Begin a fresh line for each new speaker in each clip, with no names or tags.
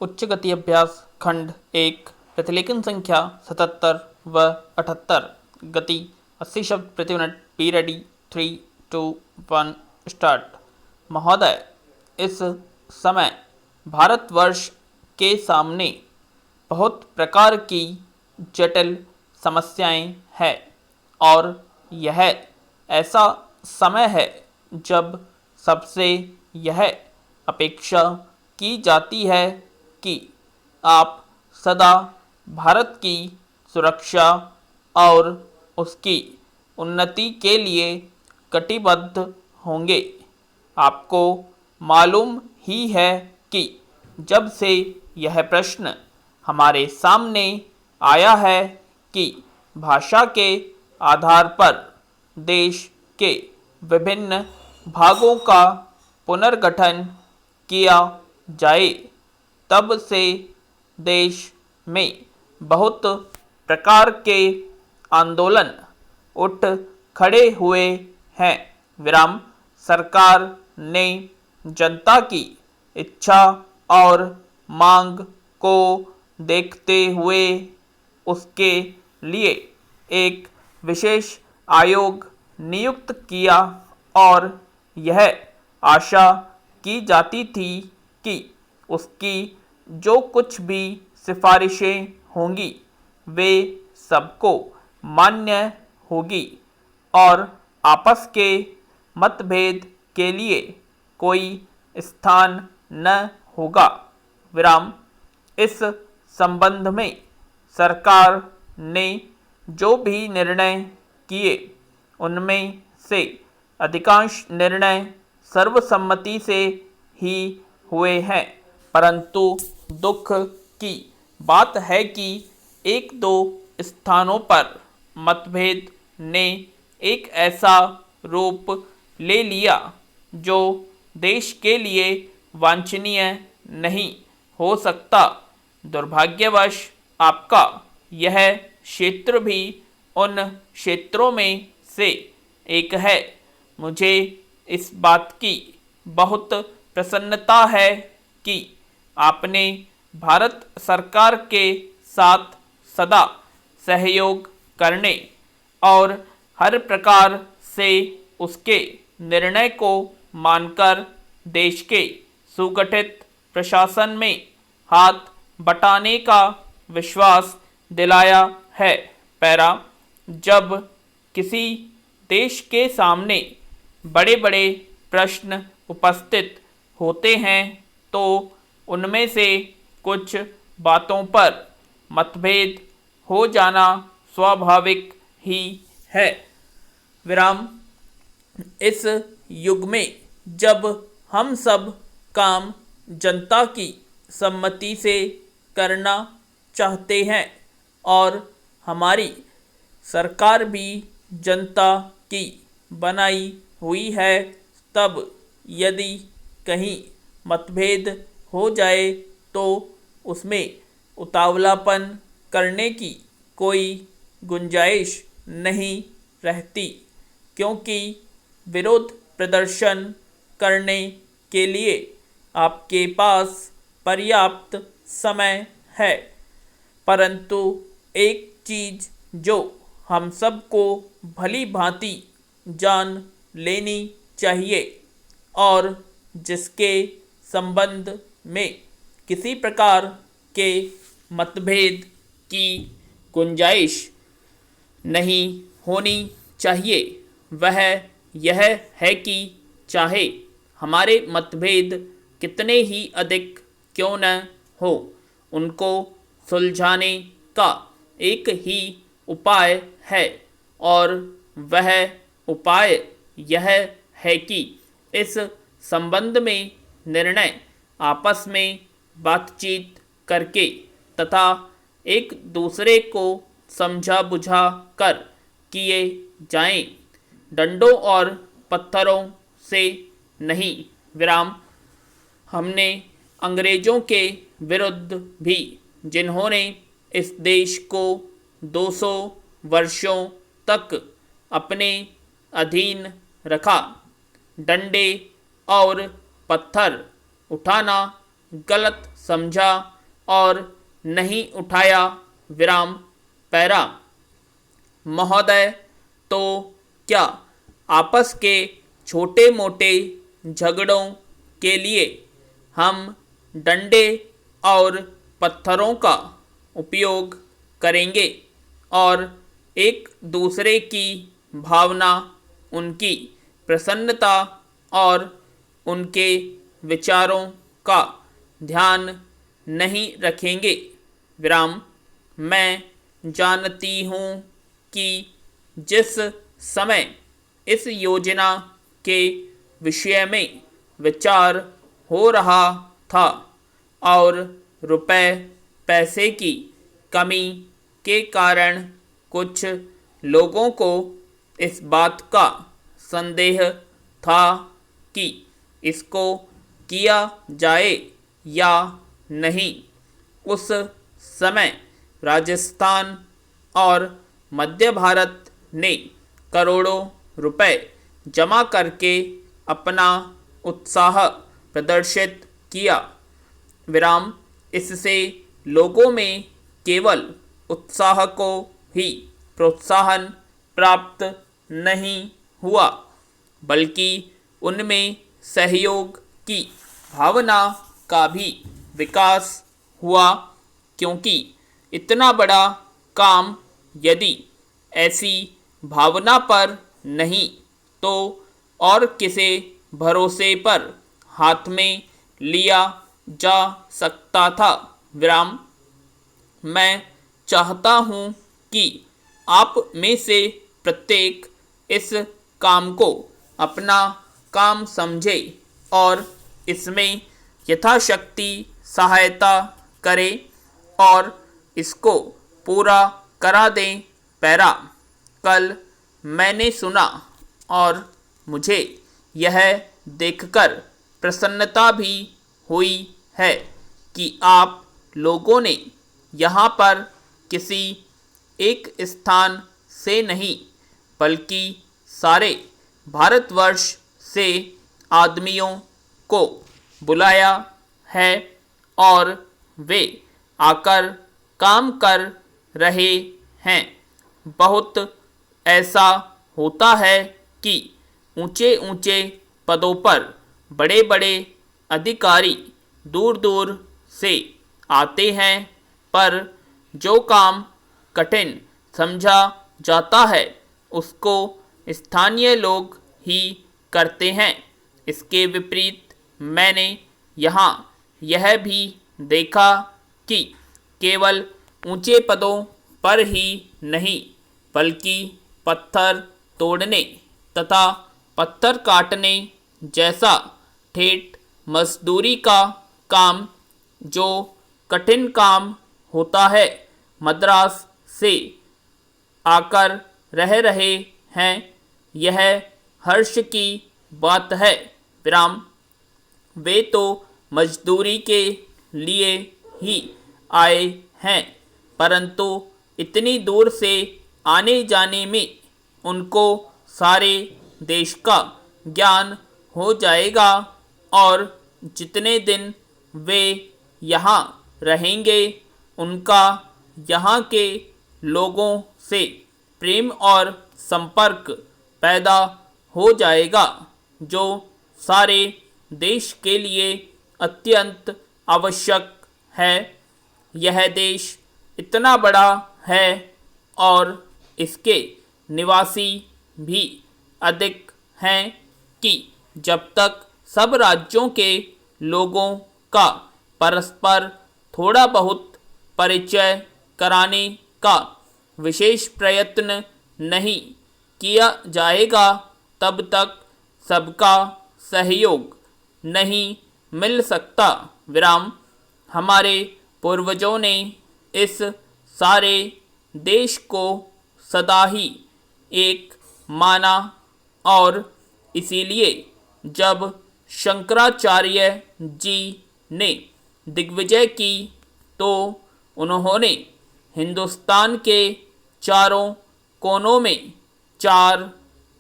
उच्च गति अभ्यास खंड 1 प्रतिलेखन संख्या 77 व 78 गति 80 शब्द प्रति मिनट। Be ready 3 2 1 start. महोदय, इस समय भारतवर्ष के सामने बहुत प्रकार की जटिल समस्याएं हैं और यह ऐसा समय है जब सबसे यह अपेक्षा की जाती है कि आप सदा भारत की सुरक्षा और उसकी उन्नति के लिए कटिबद्ध होंगे। आपको मालूम ही है कि जब से यह प्रश्न हमारे सामने आया है कि भाषा के आधार पर देश के विभिन्न भागों का पुनर्गठन किया जाए, तब से देश में बहुत प्रकार के आंदोलन उठ खड़े हुए हैं। विराम। सरकार ने जनता की इच्छा और मांग को देखते हुए उसके लिए एक विशेष आयोग नियुक्त किया और यह आशा की जाती थी कि उसकी जो कुछ भी सिफारिशें होंगी वे सबको मान्य होगी और आपस के मतभेद के लिए कोई स्थान न होगा। विराम। इस संबंध में सरकार ने जो भी निर्णय किए उनमें से अधिकांश निर्णय सर्वसम्मति से ही हुए हैं, परंतु दुख की बात है कि एक दो स्थानों पर मतभेद ने एक ऐसा रूप ले लिया जो देश के लिए वांछनीय नहीं हो सकता। दुर्भाग्यवश आपका यह क्षेत्र भी उन क्षेत्रों में से एक है। मुझे इस बात की बहुत प्रसन्नता है कि आपने भारत सरकार के साथ सदा सहयोग करने और हर प्रकार से उसके निर्णय को मानकर देश के सुगठित प्रशासन में हाथ बटाने का विश्वास दिलाया है। पैरा। जब किसी देश के सामने बड़े बड़े प्रश्न उपस्थित होते हैं तो उनमें से कुछ बातों पर मतभेद हो जाना स्वाभाविक ही है। विराम। इस युग में जब हम सब काम जनता की सम्मति से करना चाहते हैं और हमारी सरकार भी जनता की बनाई हुई है, तब यदि कहीं मतभेद हो जाए तो उसमें उतावलापन करने की कोई गुंजाइश नहीं रहती, क्योंकि विरोध प्रदर्शन करने के लिए आपके पास पर्याप्त समय है। परंतु एक चीज जो हम सबको भली भांति जान लेनी चाहिए और जिसके संबंध में किसी प्रकार के मतभेद की गुंजाइश नहीं होनी चाहिए, वह यह है कि चाहे हमारे मतभेद कितने ही अधिक क्यों न हो, उनको सुलझाने का एक ही उपाय है और वह उपाय यह है कि इस संबंध में निर्णय आपस में बातचीत करके तथा एक दूसरे को समझा बुझा कर किए जाएं, डंडों और पत्थरों से नहीं। विराम। हमने अंग्रेजों के विरुद्ध भी, जिन्होंने इस देश को 200 वर्षों तक अपने अधीन रखा, डंडे और पत्थर उठाना गलत समझा और नहीं उठाया। विराम पैरा। महोदय, तो क्या आपस के छोटे मोटे झगड़ों के लिए हम डंडे और पत्थरों का उपयोग करेंगे और एक दूसरे की भावना, उनकी प्रसन्नता और उनके विचारों का ध्यान नहीं रखेंगे? विराम। मैं जानती हूँ कि जिस समय इस योजना के विषय में विचार हो रहा था और रुपए पैसे की कमी के कारण कुछ लोगों को इस बात का संदेह था कि इसको किया जाए या नहीं, उस समय राजस्थान और मध्य भारत ने करोड़ों रुपए जमा करके अपना उत्साह प्रदर्शित किया। विराम। इससे लोगों में केवल उत्साह को ही प्रोत्साहन प्राप्त नहीं हुआ, बल्कि उनमें सहयोग की भावना का भी विकास हुआ, क्योंकि इतना बड़ा काम यदि ऐसी भावना पर नहीं तो और किसे भरोसे पर हाथ में लिया जा सकता था? विराम। मैं चाहता हूँ कि आप में से प्रत्येक इस काम को अपना काम समझे और इसमें यथाशक्ति सहायता करे और इसको पूरा करा दें। पैरा। कल मैंने सुना और मुझे यह देखकर प्रसन्नता भी हुई है कि आप लोगों ने यहाँ पर किसी एक स्थान से नहीं बल्कि सारे भारतवर्ष से आदमियों को बुलाया है और वे आकर काम कर रहे हैं। बहुत ऐसा होता है कि ऊंचे ऊंचे पदों पर बड़े बड़े अधिकारी दूर दूर से आते हैं, पर जो काम कठिन समझा जाता है उसको स्थानीय लोग ही करते हैं। इसके विपरीत मैंने यहाँ यह भी देखा कि केवल ऊंचे पदों पर ही नहीं बल्कि पत्थर तोड़ने तथा पत्थर काटने जैसा ठेठ मजदूरी का काम, जो कठिन काम होता है, मद्रास से आकर रह रहे हैं। यह हर्ष की बात है। विराम। वे तो मजदूरी के लिए ही आए हैं, परंतु इतनी दूर से आने जाने में उनको सारे देश का ज्ञान हो जाएगा और जितने दिन वे यहाँ रहेंगे उनका यहाँ के लोगों से प्रेम और संपर्क पैदा हो जाएगा, जो सारे देश के लिए अत्यंत आवश्यक है। यह देश इतना बड़ा है और इसके निवासी भी अधिक हैं कि जब तक सब राज्यों के लोगों का परस्पर थोड़ा बहुत परिचय कराने का विशेष प्रयत्न नहीं किया जाएगा, तब तक सबका सहयोग नहीं मिल सकता। विराम। हमारे पूर्वजों ने इस सारे देश को सदा ही एक माना और इसीलिए जब शंकराचार्य जी ने दिग्विजय की तो उन्होंने हिंदुस्तान के चारों कोनों में 4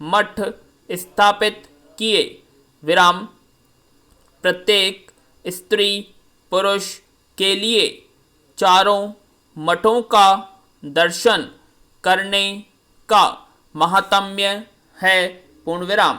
मठ स्थापित किए। विराम। प्रत्येक स्त्री पुरुष के लिए चारों मठों का दर्शन करने का महात्म्य है। पूर्ण विराम।